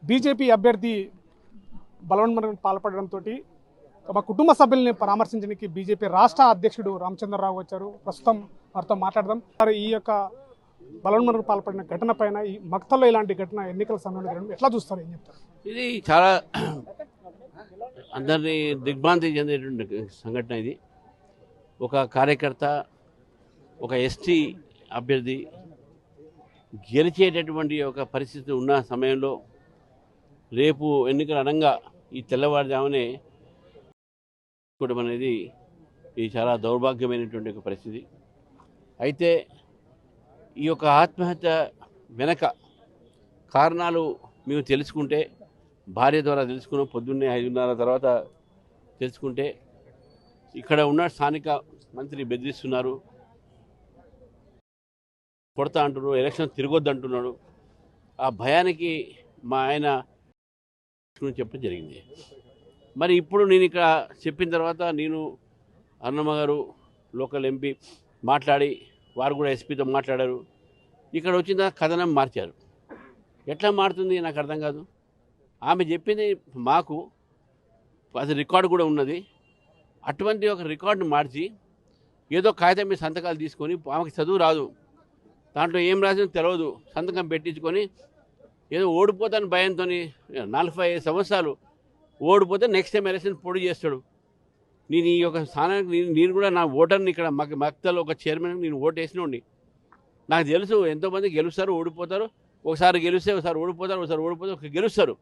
BJP అభ్యర్థి బలవన్మరణకు పాల్పడడంతో తమ కుటుంబ సభ్యుల్ని పరామర్శించడానికి బీజేపీ రాష్ట్ర అధ్యక్షుడు రామచంద్రరావు వచ్చారు. ప్రస్తుతం వారితో మాట్లాడదాం. ఈ యొక్క బలవన్మరణకు పాల్పడిన ఘటన పైన ఈ మక్తల్లో ఇలాంటి ఘటన ఎన్నికల సమయంలో జరగడం ఎట్లా చూస్తారు, ఏం చెప్తారు? ఇది చాలా అందరినీ దిగ్భ్రాంతి చెందేటువంటి సంఘటన. ఇది ఒక కార్యకర్త, ఒక ఎస్టీ అభ్యర్థి గెలిచేటటువంటి ఒక పరిస్థితి ఉన్న సమయంలో రేపు ఎన్నికలు అనగా ఈ తెల్లవారుజామునే కూడా అనేది ఇది చాలా దౌర్భాగ్యమైనటువంటి ఒక పరిస్థితి. అయితే ఈ యొక్క ఆత్మహత్య వెనక కారణాలు మేము తెలుసుకుంటే, భార్య ద్వారా తెలుసుకున్నాం, పొద్దున్నే 5:30 తర్వాత తెలుసుకుంటే ఇక్కడ ఉన్న స్థానిక మంత్రి బెదిరిస్తున్నారు, కొడతా అంటున్నారు, ఎలక్షన్ తిరగొద్దు అంటున్నాడు. ఆ భయానికి మా ఆయన చెప్పడం జరిగింది. మరి ఇప్పుడు నేను ఇక్కడ చెప్పిన తర్వాత నేను అన్నమ్మ గారు లోకల్ ఎంపీ మాట్లాడి వారు కూడా ఎస్పీతో మాట్లాడారు. ఇక్కడ వచ్చిన కథనం మార్చారు. ఎట్లా మారుతుంది నాకు అర్థం కాదు. ఆమె చెప్పింది మాకు అది రికార్డు కూడా ఉన్నది. అటువంటి ఒక రికార్డును మార్చి ఏదో కాగితం మీద సంతకాలు తీసుకొని, ఆమెకి చదువు రాదు, దాంట్లో ఏం రాసిందో తెలియదు, సంతకం పెట్టించుకొని ఏదో ఓడిపోతాను భయంతో 45 సంవత్సరాలు ఓడిపోతే నెక్స్ట్ టైం ఎలక్షన్ పొడి చేస్తాడు. నేను ఈ యొక్క స్థానానికి నేను కూడా నా ఓటర్ని ఇక్కడ మక్తలో ఒక చైర్మన్ నేను ఓటు వేసినోండి. నాకు తెలుసు ఎంతోమంది గెలుస్తారు, ఓడిపోతారు. ఒకసారి గెలిస్తే ఒకసారి ఓడిపోతారు, ఒకసారి గెలుస్తారు.